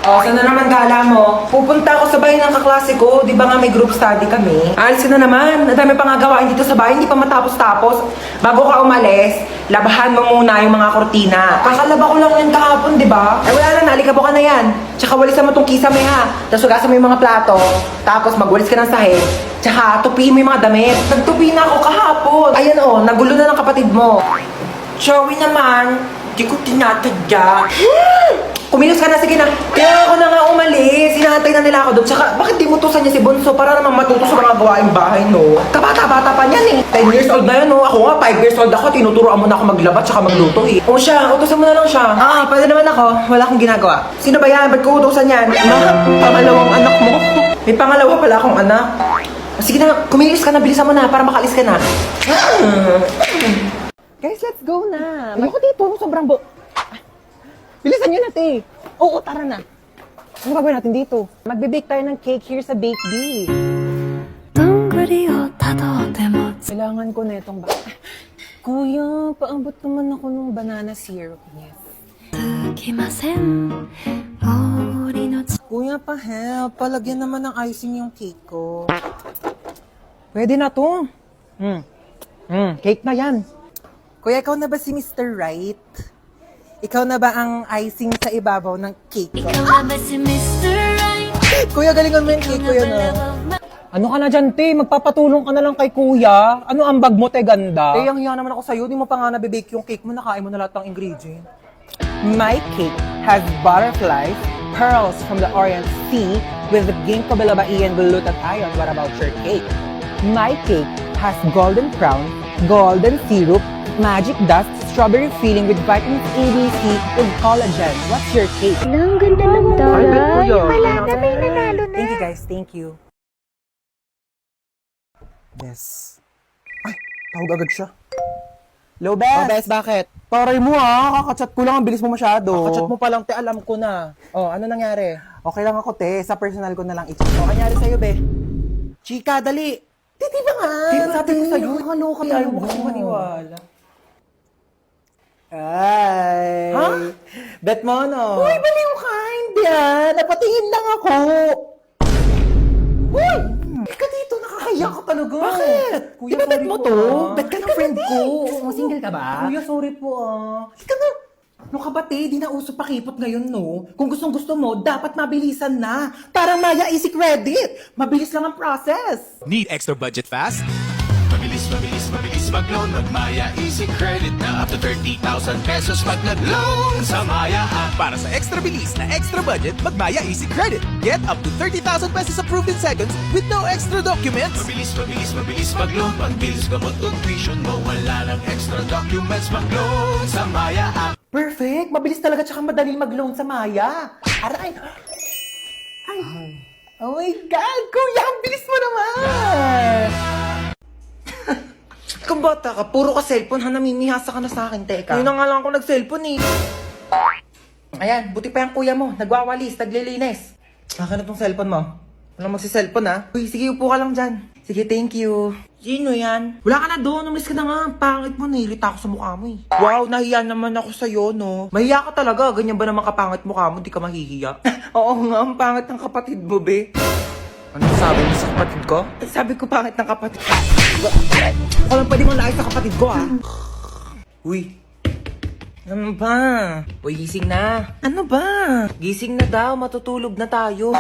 Oh, saan na naman gala mo? Pupunta ako sa bahay ng kaklase ko. Di ba nga may group study kami? Alisin na naman. Ang dami pa nga gawain dito sa bahay. Hindi pa matapos-tapos. Bago ka umalis, labahan mo muna yung mga kortina. Kakalaba ko lang yan kahapon, di ba? Ay wala na, naalikabo ka na yan. Tsaka walisan mo tong kisame ha. Tapos hugasan mo yung mga plato. Tapos magwalis ka ng sahig. Tsaka tupiin mo yung mga damit. Nagtupi na ako kahapon. Ayan oh, nagulo na ng kapatid mo. Joey naman, di ko tinatadya. Kumilos ka na, sige na. Kaya ako na nga umalis. Hinahantay na nila ako doon. Tsaka, bakit di mo tusan niya si Bonso para naman matuto sa mga gawaing bahay, no? Kabata-bata pa niyan eh. 10 years old na yun, no? Ako nga, 5 years old ako. Tinuturoan mo na ako maglaba tsaka magluto eh. O siya, utusan mo na lang siya. Pwede naman ako. Wala akong ginagawa. Sino ba yan? Ba't ko utusan yan? Ma, pangalawang anak mo. May pangalawa pala akong anak. Sige na, kumilos ka na. Bilisan mo na para makalis ka na. Guys, let's go na. Ayoko dito. Sobrang bilisan nyo na, te. Oo, tara na. Ano gagawin natin dito? Magbe-bake tayo ng cake here sa Bake Bee. Kailangan ko na itong Kuya, paabot naman ako ng banana syrup. Yes. Kuya, pa-help. Palagyan naman ng icing yung cake ko. Pwede na to. Cake na yan. Kuya, ikaw na ba si Mr. Right? Ikaw na ba ang icing sa ibabaw ng cake ko? Ikaw na ba si Mr. Right? Kuya, galingan mo yung cake, kuya na. Ano ka na dyan, te? Magpapatulong ka na lang kay kuya. Ano ang bag mo, te, ganda? Te, ang hiya naman ako sa'yo. Di mo pa nga nabibake yung cake mo. Nakain mo na lahat ng ingredient. My cake has butterflies, pearls from the Orient Sea with ginkgo biloba and glutathione. What about your cake? My cake has golden crown, golden syrup, magic dust, strawberry filling with vitamins A, B, C, with collagen. What's your cake? Ang ganda ng taray. Wala na, may nanalo na. Thank you guys, thank you. Yes. Ay, tawag agad siya. Hello, Bes. Oh, Bes, bakit? Taray mo ha, kakachat ko lang, ang bilis mo masyado. Kakachat mo pa lang, te, alam ko na. Oh, ano nangyari? Okay lang ako, te. Sa personal ko na lang i-check. Oh, nangyari sa'yo, be? Chika, dali! Di ba nga? Sabi ko sa'yo, kaloka tayo mo kasi maniwala. Ay! Ha? Bet mo, no? Uy, baliw ka! Hindi napatingin lang ako. Uy! Ika dito, nakakaya ka talaga. Bakit? Kuya, Di ba bet sorry mo po, to? Bet ka ng friend ko. Single ka ba? Kuya, sorry po Ika na. Ano ka ba, te? Di na uso pakipot ngayon, no? Kung gustong gusto mo, dapat mabilisan na. Parang Maya Easy Credit. Mabilis lang ang process. Need extra budget fast? Mabilis, mabilis, mabilis mag-loan. Mag-Maya Easy Credit na up to 30,000 pesos pag nag-loan sa Maya app. Para sa extra bilis na extra budget, mag-Maya Easy Credit. Get up to 30,000 pesos approved in seconds with no extra documents. Mabilis, mabilis, mabilis mag-loan. Pagbilis gamot tuition mo, wala lang extra documents. Mag-loan sa Maya app. Perfect. Mabilis talaga tsaka madaling mag-loan sa Maya. Aray. Ay. Oh my God. Kuya, ang bilis mo naman. Kung bata ka, puro ka cellphone ha, namimihasa ka na sa akin, teka. Yun na nga lang ako nag-cellphone eh. Ayan, buti pa yung kuya mo, nagwawalis, naglilinis. Akin na tong cellphone mo. Walang magsi-cellphone ha. Uy, sige, upo ka lang dyan. Sige, thank you. Sino yan? Wala ka na doon, umalis ka na nga. Pangit mo, nahilita ako sa mukha mo eh. Wow, nahiya naman ako sa'yo, no? Mahiya ka talaga, ganyan ba naman kapangit mukha mo, di ka mahihiya? Oo nga, ang pangit ng kapatid mo, be. Ano sabi mo sa kapatid ko? Sabi ko pangit ng kapatid ko. Walang pwede mong laayos sa kapatid ko, ah. Uy. Ano ba? Uy, gising na. Ano ba? Gising na daw, matutulog na tayo.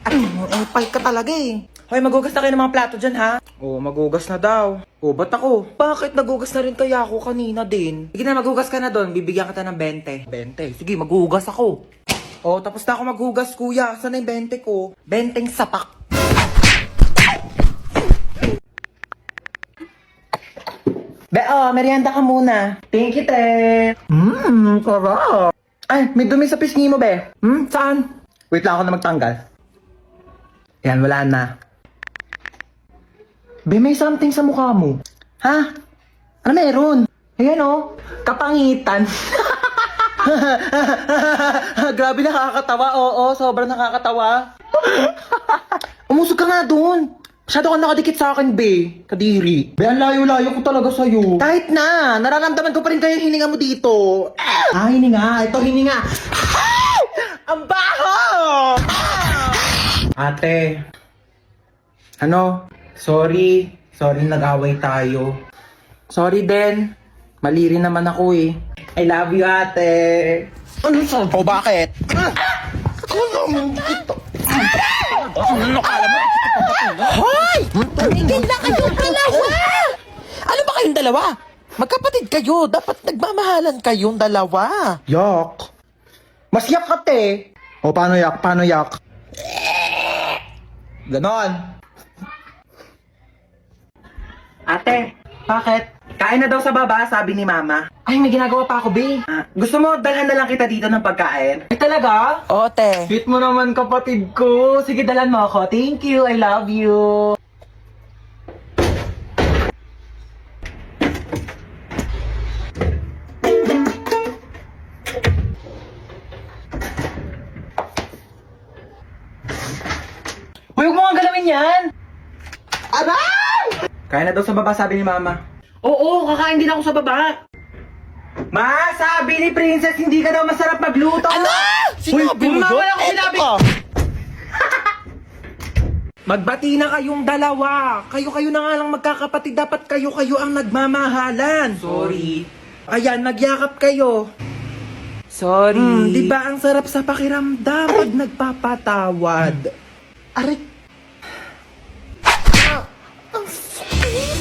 Ay, ang pay ka talaga eh. Hoy, magugas na kayo ng mga plato dyan, ha? Oo, magugas na daw. Oo, ba't ako? Bakit nagugas na rin kaya ako kanina din? Sige na, magugas ka na doon. Bibigyan kita ng 20. 20? Sige, magugas ako. Oh, tapos na ako maghugas, kuya. Saan na yung 20 ko? 20 sapak. Merienda ka muna. Thank you, te. Sarap. Ay, may dumi sa pisngi mo, be. Saan? Wait lang ako na magtanggal. Yan, wala na. Be, may something sa mukha mo. Ha? Ano meron? Ayan, oh. Kapangitan. Grabe, nakakatawa. Oo, sobrang nakakatawa. Umusog ka nga doon. Masyado ka nakadikit sa akin, be. Kadiri. Be, ang layo-layo ko talaga sa'yo. Kahit na, nararamdaman ko pa rin kayo hininga mo dito. Hininga. Ito, hininga. Ang baho! Ate. Ano? Sorry. Sorry nag-away tayo. Sorry din. Mali rin naman ako eh. I love you, ate. Ano sa po? Bakit? Hoy! Tumigil na kayong dalawa! Ano ba kayong dalawa? Magkapatid kayo. Dapat nagmamahalan kayong dalawa. Yak. Mas yak ka, te. O, paano yak? Paano yak? Ganon. Ate, bakit? Kain na daw sa baba, sabi ni Mama. Ay, may ginagawa pa ako, Bi. Gusto mo, dalhan na lang kita dito ng pagkain? Ay, talaga? O, te. Sweet mo naman, kapatid ko. Sige, dalhan mo ako. Thank you, I love you. Huwag mo nga galawin yan! Aray! Kaya na daw sa baba, sabi ni Mama. Oo, kakain din ako sa baba. Ma, sabi ni Princess, hindi ka daw masarap magluto. Ano? Sinabi mo doon? wala akong sinabi. Eto. Magbati na kayong dalawa. Kayo-kayo na nga lang magkakapatid. Dapat kayo-kayo ang nagmamahalan. Sorry. Ayan, nagyakap kayo. Sorry. Di ba ang sarap sa pakiramdam pag nagpapatawad? Aray.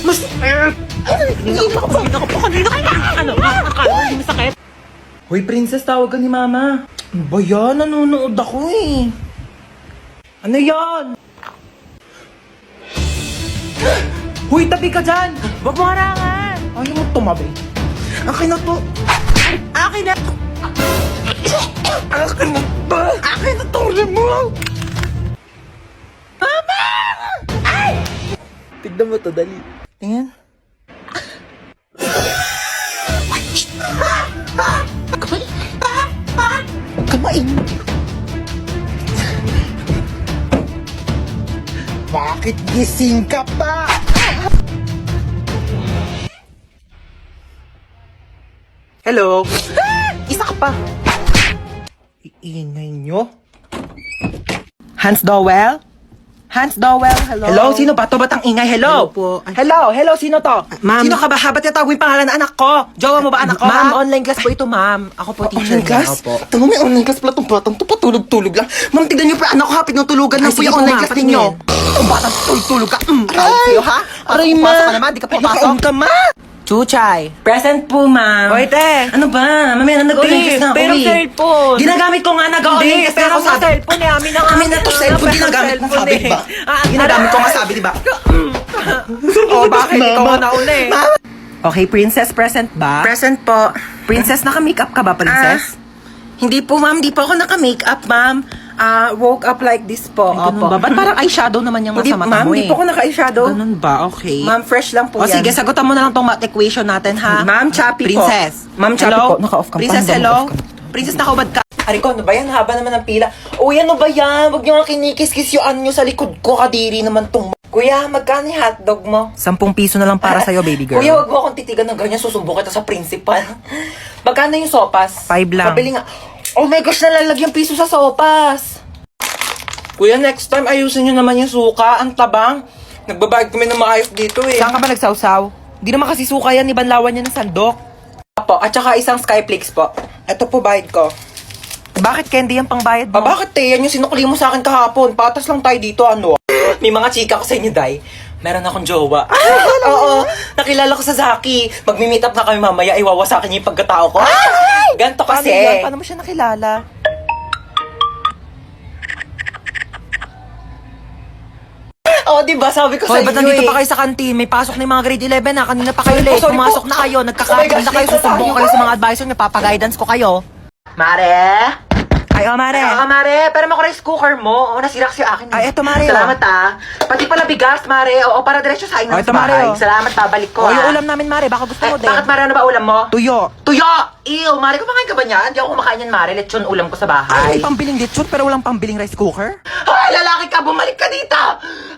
Mas... Hindi na ako kanina. Ano? Akala mo hindi masakit? Hoy, Princess, tawag ka ni Mama. Ano ba yan? Nanonood ako eh. Ano yan? Hoy, tabi ka dyan! Huwag mo harangan. Ayaw mo tumabi. Akin na to. Akin na. Akin na to. Akin na to. Mo. Mama! Ay! Tignan mo to, dali. Tingnan. Kamain. Bakit gising ka pa? Hello? Isa ka pa. Iingay nyo? Hans Dowell? Hans Dowell, hello? Hello? Sino ba to? Ba't ang ingay? Hello? Hello po. Ay. Hello? Sino to? Ma'am. Sino ka ba? Ba't tinatawag yung pangalan ng anak ko? Jowa mo ba anak ko? Ma'am, ha? online class po ito, ma'am. Ako po teacher Online class? niya. Opo. Ito may online class pala itong batang to. Patulog-tulog lang. Ma'am, tignan niyo pa anak ko hapit ng tulugan Ay, lang po sige yung po, online ma'am, class ninyo. patingin. Itong batang tulog-tulog ka. Aray sa'yo, ha? Aray, Pasok ma. ka naman, di ka papasok. Nakaon ka, ma. Chuchay. Present po, ma'am. Oy, te. Ano ba? Mamaya na nag-online class na ako pero eh. cellphone. Ginagamit ko nga nag-online class na ako pero cellphone eh. Amin na nga. Amin na to cellphone, ginagamit mo sabi, di ba? Ginagamit ko nga sabi, di ba? Oh, bakit? Ikaw ang nauna eh. Okay, princess, present ba? Present po. Princess, naka-makeup ka ba, princess? Hindi po, ma'am. Hindi po ako naka-makeup, ma'am. Woke up like this po. Ay, ganun ba? Ba't parang eyeshadow naman yung nasa mata Ma'am, mo hindi eh? po ako naka-eyeshadow. Ganun ba? Okay. Ma'am, fresh lang po O yan. sige, sagutan mo na lang tong math equation natin, ha? Ma'am, choppy po. Princess. Ma'am, choppy Hello? po. Naka-off ka pa. Princess, Hindi, hello? naka-off ka na. Princess, nakaubad ka. Ariko, ano ba yan? Haba naman ang pila. Uy, ano ba yan? Huwag niyo nga kinikis-kis yung nyo sa likod ko. Kadiri naman tong... Kuya, magkano yung hotdog mo? 10 piso na lang para sa'yo, baby girl. Kuya, wag mo akong titigan ng ganyan. Susumbong kita sa principal. Magkano yung sopas? 5 lang. Pabili nga. Oh my gosh, nalalagyan piso sa sopas. Kuya, next time ayusin nyo naman yung suka. Ang tabang. Nagbabayad kami ng maayos dito eh. Saan ka ba nagsawsaw? Di naman kasi suka yan. Ibanlawan niya ng sandok. Po, at saka isang Skyflakes po. Ito po bayad ko. Bakit candy yung pangbayad mo? Bakit te? Yan yung sinukli mo sa akin kahapon. Patas lang tayo dito, ano? May mga chika ko sa inyo, Day. Meron akong jowa. Oo, nakilala ko sa Zaki. Magmi-meet up na kami mamaya. Iwawasakin niya yung pagkatao ko. Ganto Paano kasi. yan? Paano mo siya nakilala? Oo, diba? Sabi ko Hoy, sa ba't inyo nandito eh. pa kayo sa kantin? May pasok na yung mga grade 11 na. Kanina pa kayo late. sorry po. Pumasok na kayo. Oh my Nagkakaroon gosh, na kayo. late na Susumbong tayo. kayo sa mga advisor niyo. Papaguidance ko kayo. Mare? Ay, oh, Mare. Mare. Pero mo rice cooker mo. Oo, nasira kasi akin. Ay, eto, Mare, Salamat, Pati pala bigas, Mare. Oo, para diretso sa akin Oh, ng eto, Mare, bahay. oh. Salamat, babalik ko, O, yung ulam namin, Mare. Baka gusto mo din. Bakit, Mare? Ano ba ulam mo? Tuyo. Tuyo! Ew, Mare, kumakain ka ba niyan? Hindi ako kumakain yan, Mare. Lechon ulam ko sa bahay. Ay, may pambiling lechon pero walang pambiling rice cooker. Ay, Hoy, lalaki ka! Bumalik ka dito!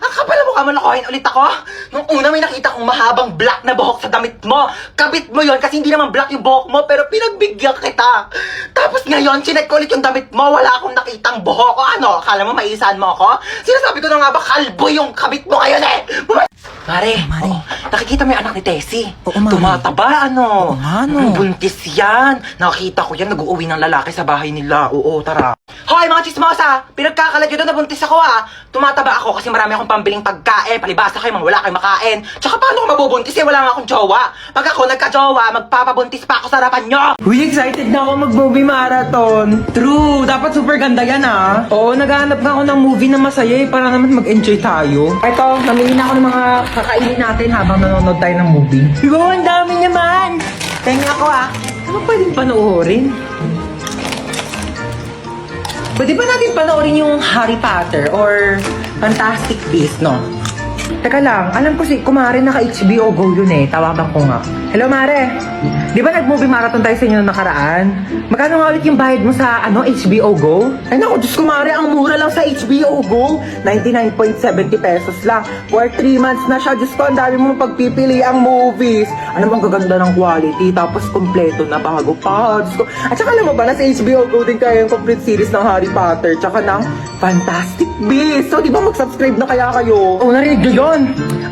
Ang kapal mo ka, malakohin ulit ako? Nung una may nakita kong mahabang black na buhok sa damit mo. Kabit mo yon kasi hindi naman black yung buhok mo, pero pinagbigyan kita. Tapos ngayon, chinek ko ulit yung damit mo, wala akong nakitang buhok. O ano, akala mo maisahan mo ako? Sinasabi ko na nga ba, kalbo yung kabit mo ngayon eh! Mare, oh, nakikita mo yung anak ni Tessie? Oo, Mare. Tumataba, ano? Oo nga, no. Buntis yan. Nakita ko yan, nag-uuwi ng lalaki sa bahay nila. Oo, tara. Hoy, mga chismosa! Pinagkakalat nyo doon, nabuntis ako ah. Tumataba ako kasi marami akong pambiling pagkain. Palibasa kayo, mga wala kayong makain. Tsaka paano ko mabubuntis eh, wala nga akong jowa. Pag ako nagka-jowa, magpapabuntis pa ako sa harapan nyo. Uy, excited na ako mag-movie marathon. True, dapat super ganda yan ah. Oo, naghahanap nga ako ng movie na masaya eh, para naman mag-enjoy tayo. Eto, namili na ako ng mga kakainin natin habang nanonood tayo ng movie. Wow, ang dami naman! Tenga ako ah. Ano pwedeng panoorin? Pwede ba natin panoorin yung Harry Potter or Fantastic Beasts, no? Teka lang, alam ko si Kumare naka-HBO Go yun eh. Tawagan ko nga. Hello, Mare. Di ba nag-movie marathon tayo sa inyo nung nakaraan? Magkano nga ulit yung bayad mo sa HBO Go? Ay naku, Diyos Kumare, ang mura lang sa HBO Go. 99.70 pesos lang. For 3 months na siya. Diyos ko, ang dami mong pagpipili ang movies. Ano bang gaganda ng quality? Tapos kompleto na bago pa. Diyos ko. At saka alam mo ba, nasa HBO Go din kaya yung complete series ng Harry Potter. Tsaka ng Fantastic Beasts. So, di ba mag-subscribe na kaya kayo? Oo, narinig nyo yun.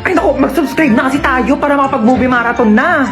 Ay naku, mag-subscribe na kasi tayo para makapag-movie marathon na.